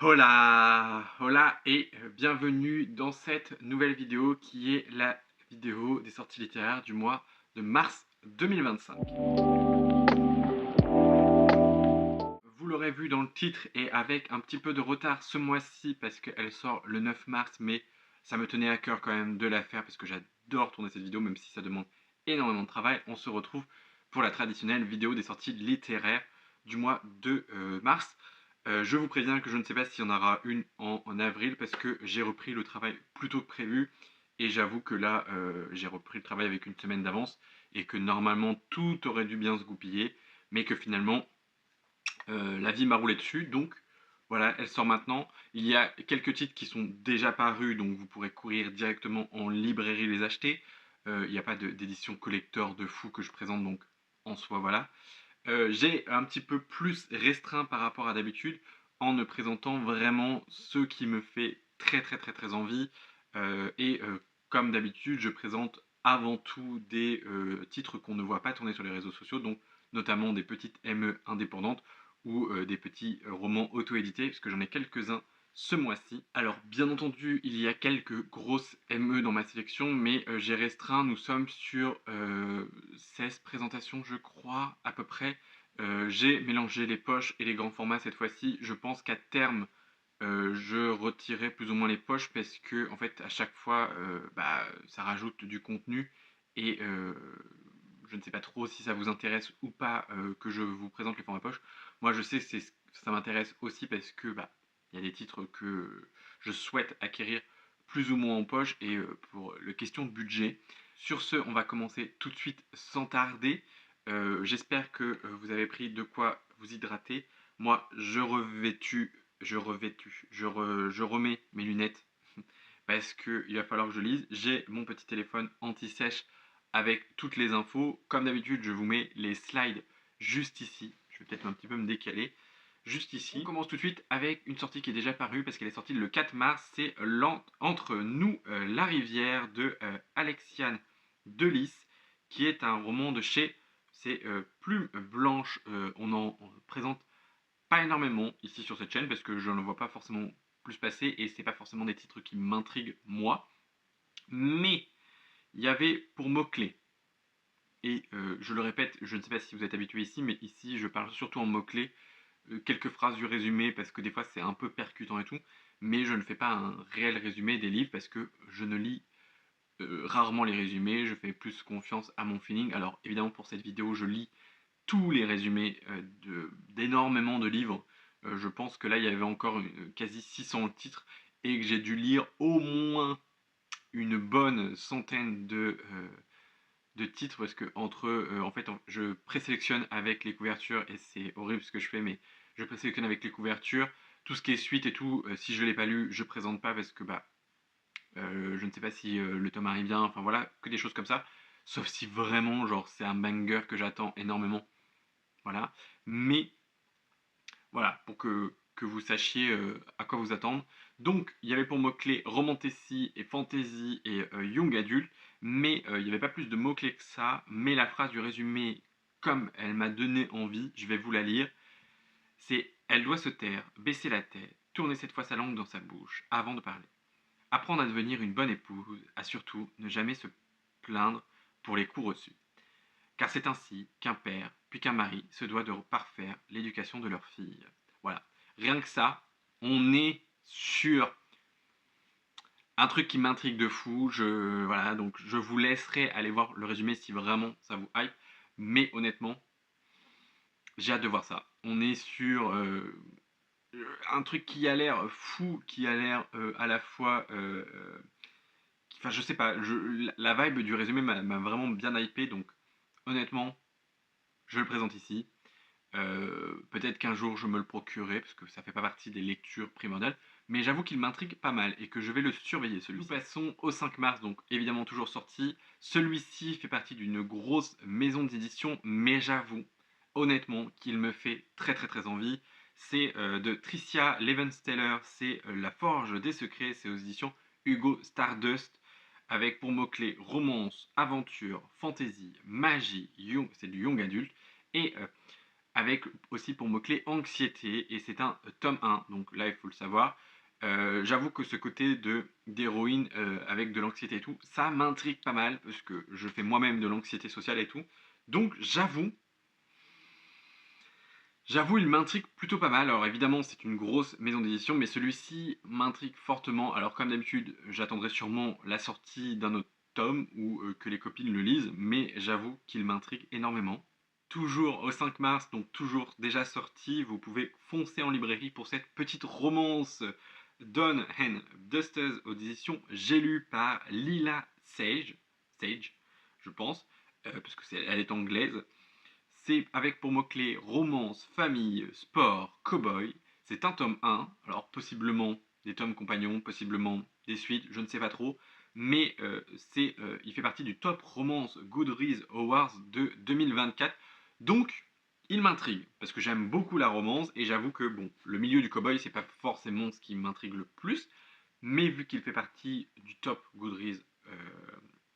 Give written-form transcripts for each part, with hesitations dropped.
Hola, hola et bienvenue dans cette nouvelle vidéo qui est la vidéo des sorties littéraires du mois de mars 2025. Vous l'aurez vu dans le titre et avec un petit peu de retard ce mois-ci parce qu'elle sort le 9 mars, mais ça me tenait à cœur quand même de la faire parce que j'adore tourner cette vidéo même si ça demande énormément de travail. On se retrouve pour la traditionnelle vidéo des sorties littéraires du mois de mars. Je vous préviens que je ne sais pas s'il y en aura une en avril parce que j'ai repris le travail plus tôt que prévu et j'avoue que là j'ai repris le travail avec une semaine d'avance et que normalement tout aurait dû bien se goupiller mais que finalement la vie m'a roulé dessus, donc voilà, elle sort maintenant. Il y a quelques titres qui sont déjà parus, donc vous pourrez courir directement en librairie les acheter. Il n'y a pas d'édition collector de fou que je présente, donc en soi, voilà. J'ai un petit peu plus restreint par rapport à d'habitude en ne présentant vraiment ce qui me fait très envie. Comme d'habitude, je présente avant tout des titres qu'on ne voit pas tourner sur les réseaux sociaux, donc notamment des petites ME indépendantes ou des petits romans auto-édités, parce que j'en ai quelques-uns ce mois-ci. Alors bien entendu, il y a quelques grosses ME dans ma sélection, mais j'ai restreint, nous sommes sur 16 présentations je crois, à peu près. J'ai mélangé les poches et les grands formats cette fois-ci. Je pense qu'à terme, je retirerai plus ou moins les poches parce que en fait à chaque fois ça rajoute du contenu et je ne sais pas trop si ça vous intéresse ou pas que je vous présente les formats poches. Moi je sais que ça m'intéresse aussi parce que il y a des titres que je souhaite acquérir plus ou moins en poche et pour le question de budget. Sur ce, on va commencer tout de suite sans tarder. J'espère que vous avez pris de quoi vous hydrater. Moi, je remets mes lunettes parce qu'il va falloir que je lise. J'ai mon petit téléphone anti-sèche avec toutes les infos. Comme d'habitude, je vous mets les slides juste ici. Je vais peut-être un petit peu me décaler. Juste ici. On commence tout de suite avec une sortie qui est déjà parue parce qu'elle est sortie le 4 mars. C'est Entre nous, la rivière de Alexiane Delis, qui est un roman de chez Plume Blanche. On présente pas énormément ici sur cette chaîne parce que je ne vois pas forcément plus passer et c'est pas forcément des titres qui m'intriguent moi. Mais il y avait pour mots-clés. Et je le répète, je ne sais pas si vous êtes habitué ici, mais ici je parle surtout en mots-clés. Quelques phrases du résumé parce que des fois c'est un peu percutant et tout. Mais je ne fais pas un réel résumé des livres parce que je ne lis rarement les résumés. Je fais plus confiance à mon feeling. Alors évidemment pour cette vidéo je lis tous les résumés d'énormément de livres. Je pense que là, il y avait encore quasi 600 titres et que j'ai dû lire au moins une bonne centaine de titres parce que en fait, je présélectionne avec les couvertures et c'est horrible ce que je fais, mais je présélectionne avec les couvertures. Tout ce qui est suite et tout, si je ne l'ai pas lu, je présente pas parce que je ne sais pas si le tome arrive bien, enfin voilà, que des choses comme ça. Sauf si vraiment, genre, c'est un banger que j'attends énormément. Voilà. Mais voilà, pour que vous sachiez à quoi vous attendre. Donc, il y avait pour mots-clés romantasy et fantasy et young adulte, mais il n'y avait pas plus de mots-clés que ça. Mais la phrase du résumé, comme elle m'a donné envie, je vais vous la lire. C'est Elle doit se taire, baisser la tête, tourner cette fois sa langue dans sa bouche avant de parler. Apprendre à devenir une bonne épouse, à surtout ne jamais se plaindre pour les coups reçus. Car c'est ainsi qu'un père, puis qu'un mari, se doit de parfaire l'éducation de leur fille. Voilà. Rien que ça, on est sur un truc qui m'intrigue de fou. Voilà, donc je vous laisserai aller voir le résumé si vraiment ça vous hype. Mais honnêtement, j'ai hâte de voir ça. On est sur un truc qui a l'air fou, qui a l'air à la fois... Enfin, je sais pas, la vibe du résumé m'a vraiment bien hypé, donc honnêtement, je le présente ici. Peut-être qu'un jour je me le procurerai, parce que ça fait pas partie des lectures primordiales, mais j'avoue qu'il m'intrigue pas mal et que je vais le surveiller celui-ci. Nous passons au 5 mars, donc évidemment toujours sorti. Celui-ci fait partie d'une grosse maison d'édition, mais j'avoue honnêtement qu'il me fait très envie. C'est de Tricia Levensteller, c'est La Forge des Secrets, c'est aux éditions Hugo Stardust, avec pour mots-clés romance, aventure, fantasy, magie, c'est du young adulte, et avec aussi pour mot-clé anxiété, et c'est un tome 1, donc là il faut le savoir. J'avoue que ce côté d'héroïne avec de l'anxiété et tout, ça m'intrigue pas mal, parce que je fais moi-même de l'anxiété sociale et tout. Donc j'avoue, il m'intrigue plutôt pas mal. Alors évidemment, c'est une grosse maison d'édition, mais celui-ci m'intrigue fortement. Alors comme d'habitude, j'attendrai sûrement la sortie d'un autre tome ou que les copines le lisent, mais j'avoue qu'il m'intrigue énormément. Toujours au 5 mars, donc toujours déjà sorti, vous pouvez foncer en librairie pour cette petite romance Dawn and Dusters aux éditions J'ai lu par Lila Sage, je pense, parce que elle est anglaise. C'est avec pour mots-clés romance, famille, sport, cowboy. C'est un tome 1, alors possiblement des tomes compagnons, possiblement des suites, je ne sais pas trop. Mais il fait partie du top romance Goodreads Awards de 2024. Donc, il m'intrigue, parce que j'aime beaucoup la romance, et j'avoue que bon, le milieu du cowboy, c'est pas forcément ce qui m'intrigue le plus. Mais vu qu'il fait partie du top Goodreads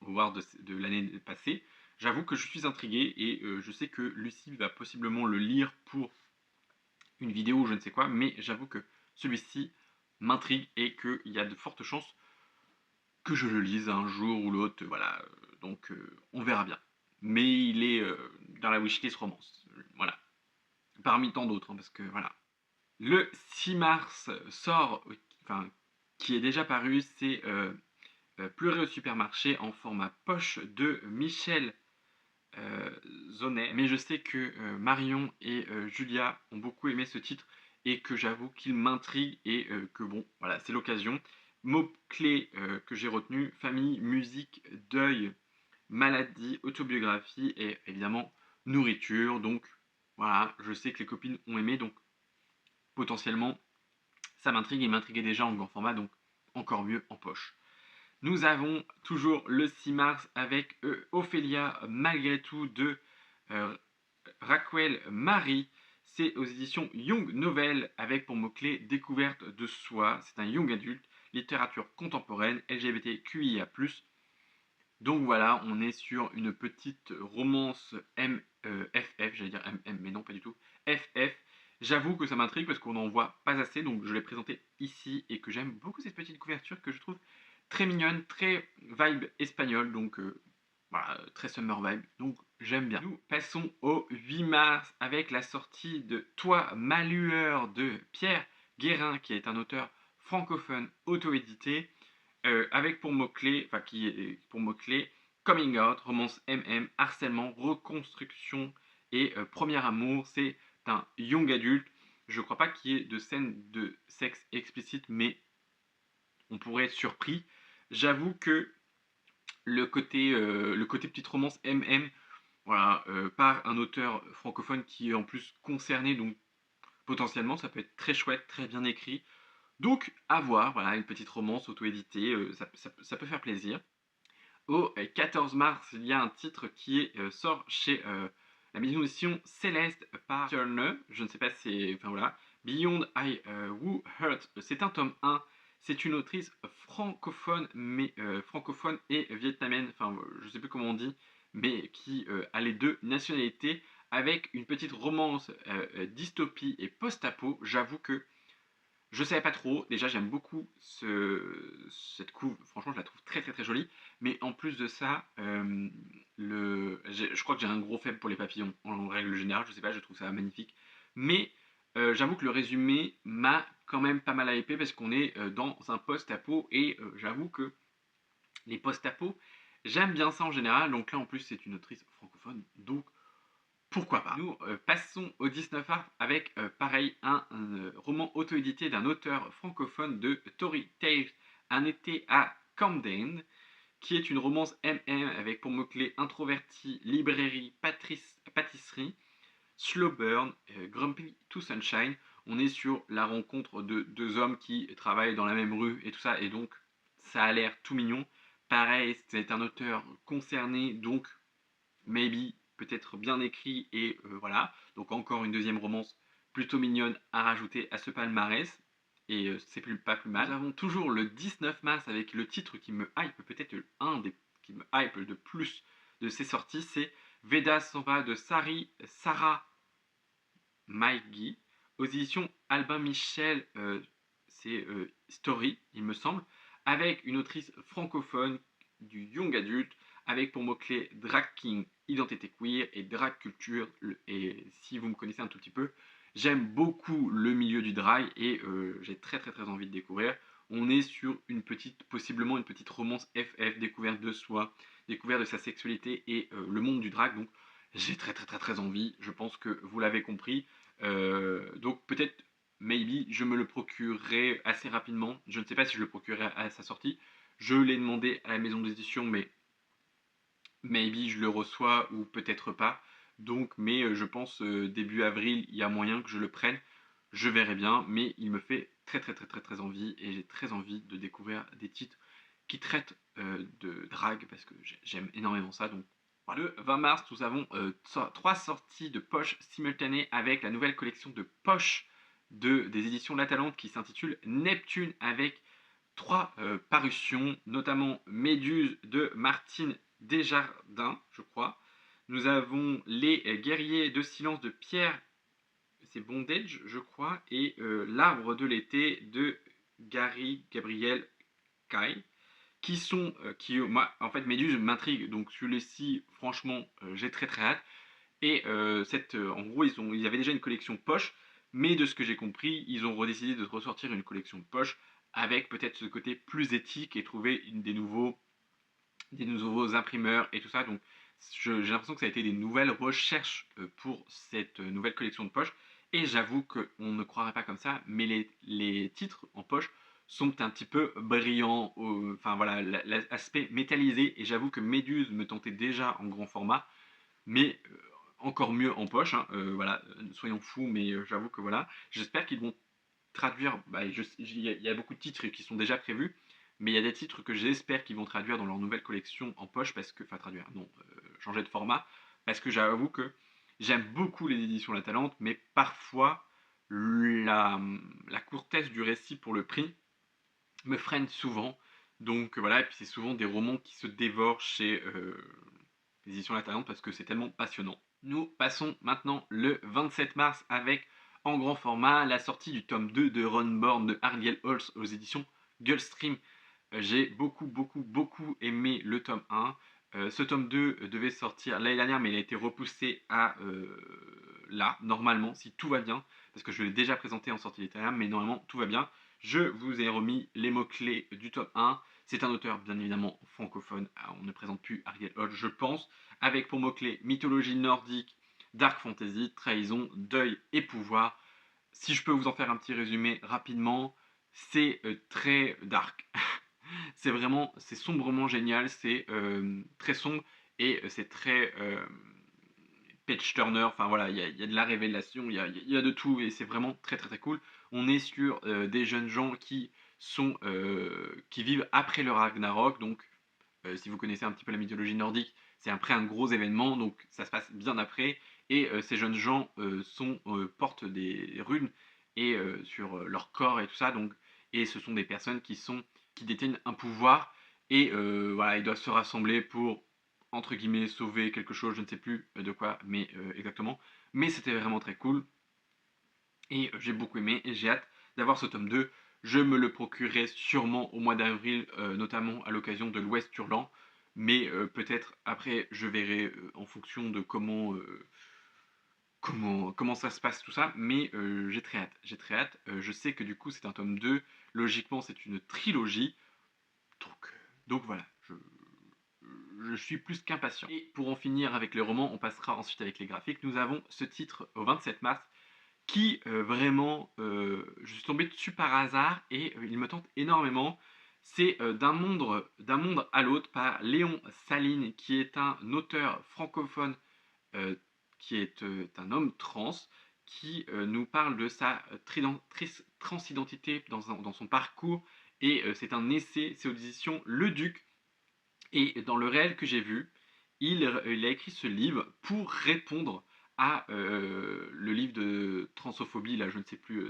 Award de l'année passée, j'avoue que je suis intrigué, et je sais que Lucie va possiblement le lire pour une vidéo ou je ne sais quoi, mais j'avoue que celui-ci m'intrigue et qu'il y a de fortes chances que je le lise un jour ou l'autre, voilà, donc on verra bien. Mais il est dans la wishlist romance, voilà, parmi tant d'autres, hein, parce que voilà. Le 6 mars sort, enfin, qui est déjà paru, c'est Pleurer au supermarché en format poche de Michel Zonet. Mais je sais que Marion et Julia ont beaucoup aimé ce titre, et que j'avoue qu'il m'intrigue, et que bon, voilà, c'est l'occasion. Mots-clés que j'ai retenus: famille, musique, deuil, maladie, autobiographie et évidemment nourriture. Donc voilà, je sais que les copines ont aimé, donc potentiellement ça m'intrigue, et m'intriguait déjà en grand format, donc encore mieux en poche. Nous avons toujours le 6 mars avec Ophélia malgré tout de Raquel Marie. C'est aux éditions Young Novel, avec pour mot-clé découverte de soi. C'est un young adulte, littérature contemporaine, LGBTQIA+. Donc voilà, on est sur une petite romance FF, j'allais dire MM, mais non, pas du tout, FF. J'avoue que ça m'intrigue parce qu'on n'en voit pas assez, donc je l'ai présenté ici, et que j'aime beaucoup cette petite couverture que je trouve très mignonne, très vibe espagnole, donc voilà, très summer vibe, donc j'aime bien. Nous passons au 8 mars avec la sortie de Toi, ma lueur de Pierre Guérin, qui est un auteur francophone auto-édité, avec pour mots-clés, enfin qui est pour mots-clés coming out, romance MM, harcèlement, reconstruction et premier amour. C'est un young adulte. Je crois pas qu'il y ait de scènes de sexe explicite, mais on pourrait être surpris. J'avoue que le côté petite romance MM, voilà, par un auteur francophone qui est en plus concerné, donc potentiellement ça peut être très chouette, très bien écrit. Donc à voir, voilà, une petite romance auto-éditée, ça peut faire plaisir. Au 14 mars, il y a un titre qui sort chez la maison d'édition Céleste par Turner. Je ne sais pas si c'est. Enfin voilà. Beyond I Who Hurt. C'est un tome 1. C'est une autrice francophone, mais francophone et vietnamienne. Enfin, je ne sais plus comment on dit, mais qui a les deux nationalités, avec une petite romance dystopie et post-apo. J'avoue que je savais pas trop. Déjà, j'aime beaucoup cette couve. Franchement, je la trouve très très très jolie. Mais en plus de ça, je crois que j'ai un gros faible pour les papillons en règle générale. Je sais pas, je trouve ça magnifique. Mais j'avoue que le résumé m'a quand même pas mal hypé, parce qu'on est dans un post-apo, et j'avoue que les post-apo, j'aime bien ça en général. Donc là, en plus, c'est une autrice francophone. Donc pourquoi pas. Nous passons au 19 mars avec, pareil, un roman auto-édité d'un auteur francophone de Tory Tales, Un été à Camden, qui est une romance MM avec pour mots-clés introverti, librairie, pâtisserie, slow burn, grumpy to sunshine. On est sur la rencontre de deux hommes qui travaillent dans la même rue et tout ça, et donc ça a l'air tout mignon. Pareil, c'est un auteur concerné, donc maybe peut-être bien écrit, et voilà. Donc encore une deuxième romance plutôt mignonne à rajouter à ce palmarès, et c'est pas plus mal. Nous avons toujours le 19 mars avec le titre qui me hype, peut-être un des qui me hype le plus de ces sorties, c'est Veda s'en va de Sarah Maïgui. Aux éditions Albin Michel, c'est Story, il me semble, avec une autrice francophone du young adulte, avec pour mots-clés drag king, identité queer et drag culture. Et si vous me connaissez un tout petit peu, j'aime beaucoup le milieu du drag et j'ai très très très envie de découvrir. On est sur possiblement une petite romance FF, découverte de soi, découverte de sa sexualité et le monde du drag. Donc j'ai très très très très envie. Je pense que vous l'avez compris. Donc peut-être, maybe, je me le procurerai assez rapidement. Je ne sais pas si je le procurerai à sa sortie. Je l'ai demandé à la maison d'édition, mais maybe je le reçois ou peut-être pas. Donc, mais je pense début avril, il y a moyen que je le prenne. Je verrai bien, mais il me fait très très très très très envie et j'ai très envie de découvrir des titres qui traitent de drague parce que j'aime énormément ça. Donc voilà. Le 20 mars, nous avons 3 sorties de poche simultanées avec la nouvelle collection de poche des éditions La Talente qui s'intitule Neptune avec 3 parutions, notamment Méduse de Martine Desjardins, je crois. Nous avons Les Guerriers de Silence de Pierre, c'est Bondage, je crois, et L'Arbre de l'été de Gary Gabriel Kai, moi, en fait, Méduse m'intrigue, donc celui-ci, franchement, j'ai très très hâte. Et en gros, ils avaient déjà une collection poche, mais de ce que j'ai compris, ils ont redécidé de ressortir une collection de poche avec peut-être ce côté plus éthique et trouver des nouveaux imprimeurs et tout ça. Donc j'ai l'impression que ça a été des nouvelles recherches pour cette nouvelle collection de poche. Et j'avoue qu'on ne croirait pas comme ça, mais les titres en poche sont un petit peu brillants. Enfin voilà, l'aspect métallisé. Et j'avoue que Méduse me tentait déjà en grand format, mais encore mieux en poche. Hein. Voilà, soyons fous, mais j'avoue que voilà. J'espère qu'ils vont traduire. Bah, y a beaucoup de titres qui sont déjà prévus, mais il y a des titres que j'espère qu'ils vont traduire dans leur nouvelle collection en poche, parce que, enfin traduire, non, changer de format, parce que j'avoue que j'aime beaucoup les éditions La Talente, mais parfois la courtesse du récit pour le prix me freine souvent. Donc voilà, et puis c'est souvent des romans qui se dévorent chez les éditions La Talente parce que c'est tellement passionnant. Nous passons maintenant le 27 mars avec, en grand format, la sortie du tome 2 de Runborn de Ariel Holz aux éditions Gulfstream. J'ai beaucoup, beaucoup, beaucoup aimé le tome 1. Ce tome 2 devait sortir l'année dernière, mais il a été repoussé à là, normalement, si tout va bien, parce que je l'ai déjà présenté en sortie littéraire, mais normalement, tout va bien. Je vous ai remis les mots-clés du tome 1. C'est un auteur, bien évidemment, francophone. On ne présente plus Ariel Holz, je pense, avec pour mots-clés mythologie nordique, dark fantasy, trahison, deuil et pouvoir. Si je peux vous en faire un petit résumé rapidement, c'est très dark. C'est sombrement génial, c'est très sombre et c'est très page turner. Enfin voilà, il y a de la révélation, il y a de tout et c'est vraiment très très très cool. On est sur des jeunes gens qui vivent après le Ragnarok, donc si vous connaissez un petit peu la mythologie nordique, c'est après un gros événement, donc ça se passe bien après. Et ces jeunes gens portent des runes et sur leur corps et tout ça, donc, et ce sont des personnes qui détiennent un pouvoir et voilà, ils doivent se rassembler pour entre guillemets sauver quelque chose, je ne sais plus de quoi, mais exactement. Mais c'était vraiment très cool et j'ai beaucoup aimé et j'ai hâte d'avoir ce tome 2. Je me le procurerai sûrement au mois d'avril, notamment à l'occasion de l'Ouest Hurlant. Mais peut-être après, je verrai en fonction de comment ça se passe tout ça. Mais j'ai très hâte. J'ai très hâte. Je sais que du coup, c'est un tome 2. Logiquement, c'est une trilogie. Donc voilà, je suis plus qu'impatient. Et pour en finir avec les romans, on passera ensuite avec les graphiques. Nous avons ce titre au 27 mars qui vraiment, je suis tombé dessus par hasard et il me tente énormément. C'est d'un monde à l'autre par Léon Saline, qui est un auteur francophone, euh, qui est un homme trans, qui nous parle de sa transidentité dans son parcours. Et c'est un essai, c'est aux éditions Le Duc. Et dans le réel que j'ai vu, il a écrit ce livre pour répondre à le livre de transophobie, là je ne sais plus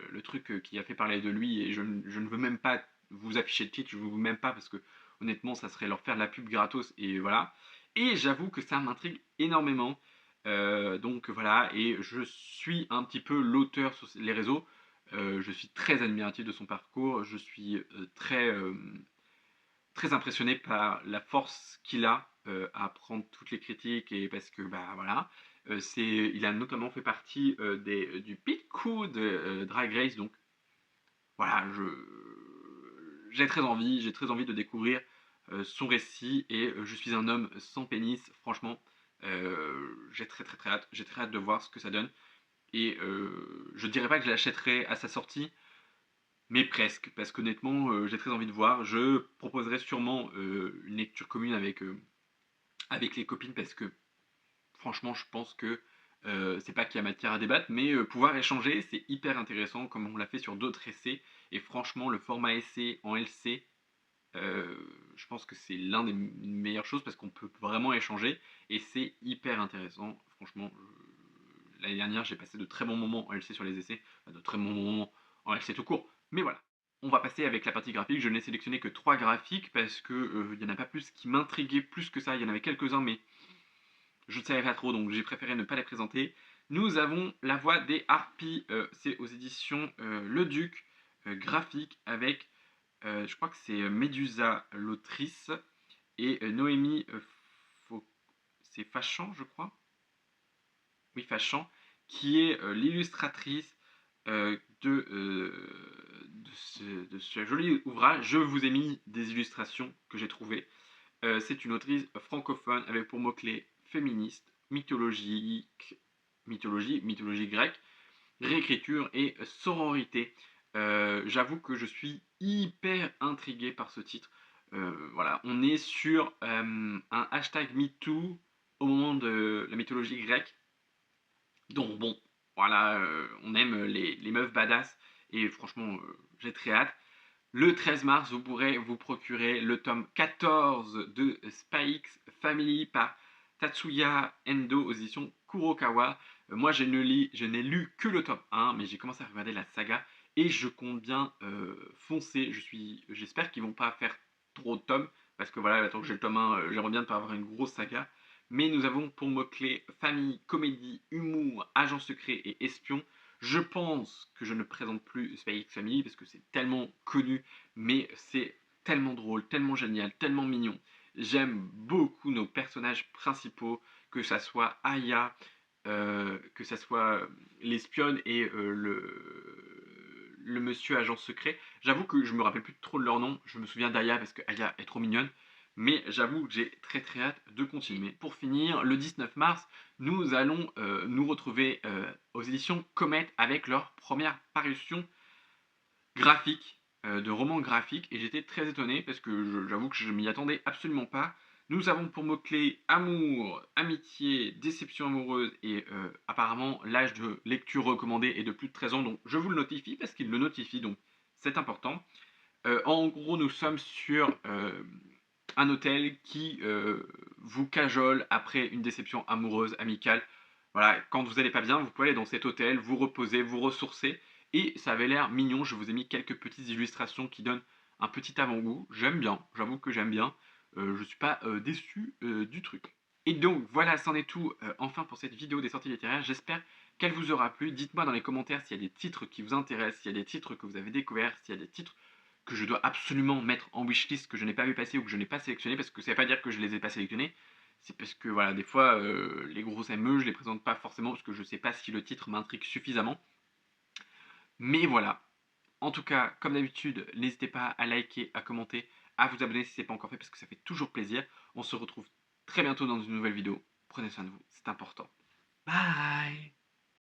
le truc qui a fait parler de lui, et je ne veux même pas vous afficher le titre, je ne veux même pas parce que honnêtement ça serait leur faire de la pub gratos et voilà. Et j'avoue que ça m'intrigue énormément. Donc voilà, et je suis un petit peu l'auteur sur les réseaux. Je suis très admiratif de son parcours. Je suis très impressionné par la force qu'il a à prendre toutes les critiques, et parce que bah voilà, il a notamment fait partie du pit crew de Drag Race, donc voilà, j'ai très envie de découvrir son récit, et je suis un homme sans pénis, franchement, j'ai très hâte, j'ai très hâte de voir ce que ça donne, et je dirais pas que je l'achèterai à sa sortie, mais presque, parce qu'honnêtement, j'ai très envie de voir. Je proposerai sûrement une lecture commune avec les copines, parce que franchement, je pense que c'est pas qu'il y a matière à débattre, mais pouvoir échanger, c'est hyper intéressant, comme on l'a fait sur d'autres essais. Et franchement, le format essai en LC, euh, je pense que c'est l'un des meilleures choses, parce qu'on peut vraiment échanger, et c'est hyper intéressant. Franchement, l'année dernière, j'ai passé de très bons moments en LC sur les essais, enfin, de très bons moments en LC tout court. Mais voilà. On va passer avec la partie graphique. Je n'ai sélectionné que 3 graphiques, parce que il n'y en a pas plus qui m'intriguaient plus que ça. Il y en avait quelques-uns, mais je ne savais pas trop, donc j'ai préféré ne pas les présenter. Nous avons La Voix des Harpies, c'est aux éditions Le Duc, graphique, avec, je crois que c'est Médusa, l'autrice, et Noémie, c'est Fachant, je crois. Oui, Fachant, qui est l'illustratrice de ce joli ouvrage. Je vous ai mis des illustrations que j'ai trouvées. C'est une autrice francophone avec pour mots-clés féministe, mythologie grecque, réécriture et sororité. J'avoue que je suis hyper intrigué par ce titre. Voilà, on est sur un hashtag MeToo au moment de la mythologie grecque. Donc bon, voilà, on aime les meufs badass, et franchement, j'ai très hâte. Le 13 mars, vous pourrez vous procurer le tome 14 de Spikes Family par Tatsuya Endo aux éditions Kurokawa. Moi, je n'ai lu que le tome 1, mais j'ai commencé à regarder la saga, et je compte bien foncer. J'espère qu'ils vont pas faire trop de tomes, parce que voilà, maintenant que j'ai le tome 1, j'aimerais bien ne pas avoir une grosse saga. Mais nous avons pour mots-clés famille, comédie, humour, agent secret et espion. Je pense que je ne présente plus Spy X Family, parce que c'est tellement connu, mais c'est tellement drôle, tellement génial, tellement mignon. J'aime beaucoup nos personnages principaux, que ça soit Aya, que ça soit l'espionne, et le monsieur agent secret. J'avoue que je me rappelle plus trop de leur nom. Je me souviens d'Aya parce que Aya est trop mignonne. Mais j'avoue que j'ai très hâte de continuer. Pour finir, le 19 mars, nous allons nous retrouver aux éditions Comet avec leur première parution graphique, de romans graphiques, et j'étais très étonné parce que j'avoue que je m'y attendais absolument pas. Nous avons pour mots-clés amour, amitié, déception amoureuse, et apparemment l'âge de lecture recommandé est de plus de 13 ans, donc je vous le notifie parce qu'il le notifie, donc c'est important. En gros, nous sommes sur un hôtel qui vous cajole après une déception amoureuse, amicale. Voilà, quand vous n'allez pas bien, vous pouvez aller dans cet hôtel, vous reposer, vous ressourcer. Et ça avait l'air mignon. Je vous ai mis quelques petites illustrations qui donnent un petit avant-goût. J'aime bien, j'avoue que j'aime bien. Je ne suis pas déçu du truc. Et donc voilà, c'en est tout enfin pour cette vidéo des sorties littéraires. J'espère qu'elle vous aura plu. Dites-moi dans les commentaires s'il y a des titres qui vous intéressent, s'il y a des titres que vous avez découverts, s'il y a des titres que je dois absolument mettre en wishlist, que je n'ai pas vu passer ou que je n'ai pas sélectionné, parce que ça ne veut pas dire que je les ai pas sélectionnés. C'est parce que voilà, des fois, les grosses ME, je les présente pas forcément parce que je ne sais pas si le titre m'intrigue suffisamment. Mais voilà. En tout cas, comme d'habitude, n'hésitez pas à liker, à commenter, à vous abonner si ce n'est pas encore fait, parce que ça fait toujours plaisir. On se retrouve très bientôt dans une nouvelle vidéo. Prenez soin de vous, c'est important. Bye!